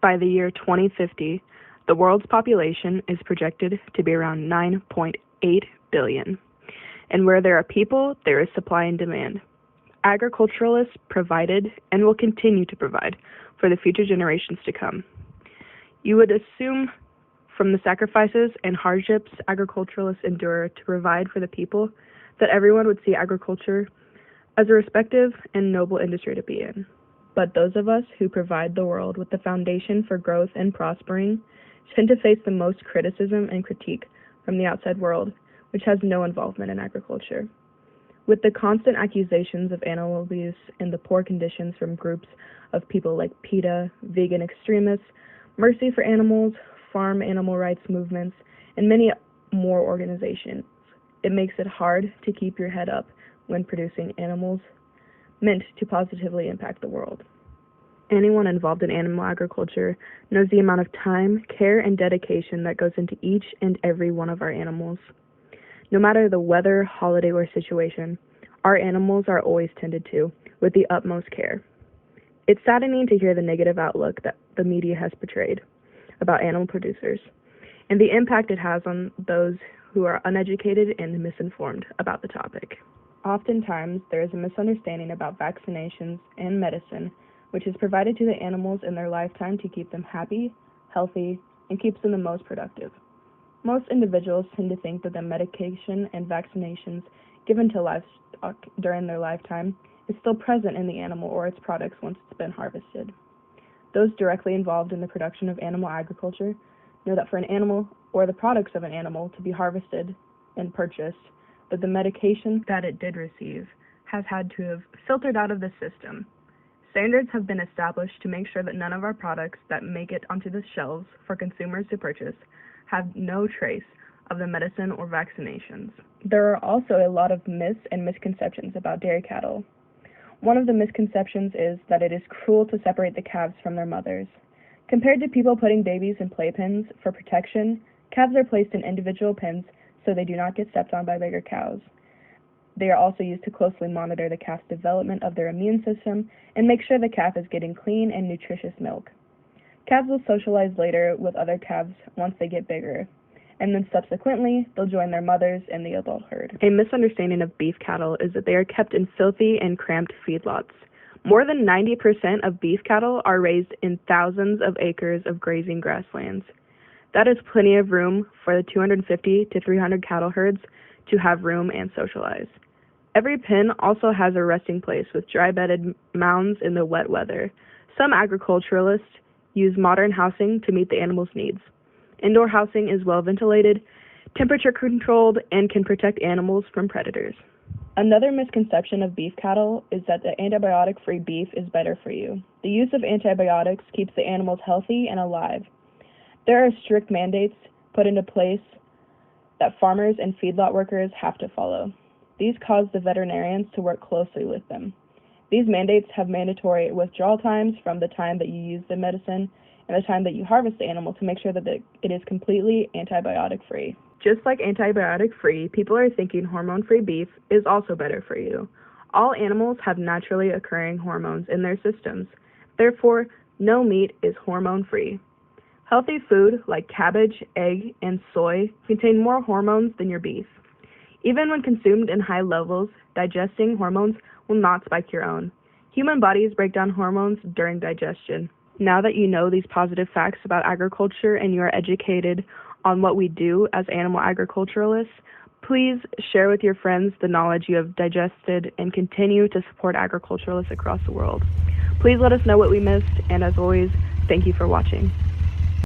By the year 2050, the world's population is projected to be around 9.8 billion. And where there are people, there is supply and demand. Agriculturalists provided and will continue to provide for the future generations to come. You would assume from the sacrifices and hardships agriculturalists endure to provide for the people that everyone would see agriculture as a respective and noble industry to be in. But those of us who provide the world with the foundation for growth and prospering tend to face the most criticism and critique from the outside world, which has no involvement in agriculture. With the constant accusations of animal abuse and the poor conditions from groups of people like PETA, vegan extremists, Mercy for Animals, farm animal rights movements, and many more organizations, it makes it hard to keep your head up when producing animals meant to positively impact the world. Anyone involved in animal agriculture knows the amount of time, care, and dedication that goes into each and every one of our animals. No matter the weather, holiday, or situation, our animals are always tended to with the utmost care. It's saddening to hear the negative outlook that the media has portrayed about animal producers and the impact it has on those who are uneducated and misinformed about the topic. Oftentimes, there is a misunderstanding about vaccinations and medicine, which is provided to the animals in their lifetime to keep them happy, healthy, and keeps them the most productive. Most individuals tend to think that the medication and vaccinations given to livestock during their lifetime is still present in the animal or its products once it's been harvested. Those directly involved in the production of animal agriculture know that for an animal or the products of an animal to be harvested and purchased, that the medication that it did receive has had to have filtered out of the system. Standards have been established to make sure that none of our products that make it onto the shelves for consumers to purchase have no trace of the medicine or vaccinations. There are also a lot of myths and misconceptions about dairy cattle. One of the misconceptions is that it is cruel to separate the calves from their mothers. Compared to people putting babies in playpens for protection, calves are placed in individual pens so they do not get stepped on by bigger cows. They are also used to closely monitor the calf's development of their immune system and make sure the calf is getting clean and nutritious milk. Calves will socialize later with other calves once they get bigger, and then subsequently, they'll join their mothers in the adult herd. A misunderstanding of beef cattle is that they are kept in filthy and cramped feedlots. More than 90% of beef cattle are raised in thousands of acres of grazing grasslands. That is plenty of room for the 250 to 300 cattle herds to have room and socialize. Every pen also has a resting place with dry-bedded mounds in the wet weather. Some agriculturalists use modern housing to meet the animals' needs. Indoor housing is well ventilated, temperature controlled, and can protect animals from predators. Another misconception of beef cattle is that the antibiotic-free beef is better for you. The use of antibiotics keeps the animals healthy and alive. There are strict mandates put into place that farmers and feedlot workers have to follow. These cause the veterinarians to work closely with them. These mandates have mandatory withdrawal times from the time that you use the medicine and the time that you harvest the animal to make sure that it is completely antibiotic-free. Just like antibiotic-free, people are thinking hormone-free beef is also better for you. All animals have naturally occurring hormones in their systems. Therefore, no meat is hormone-free. Healthy food like cabbage, egg, and soy contain more hormones than your beef. Even when consumed in high levels, digesting hormones will not spike your own. Human bodies break down hormones during digestion. Now that you know these positive facts about agriculture and you are educated on what we do as animal agriculturalists, please share with your friends the knowledge you have digested and continue to support agriculturalists across the world. Please let us know what we missed, and as always, thank you for watching.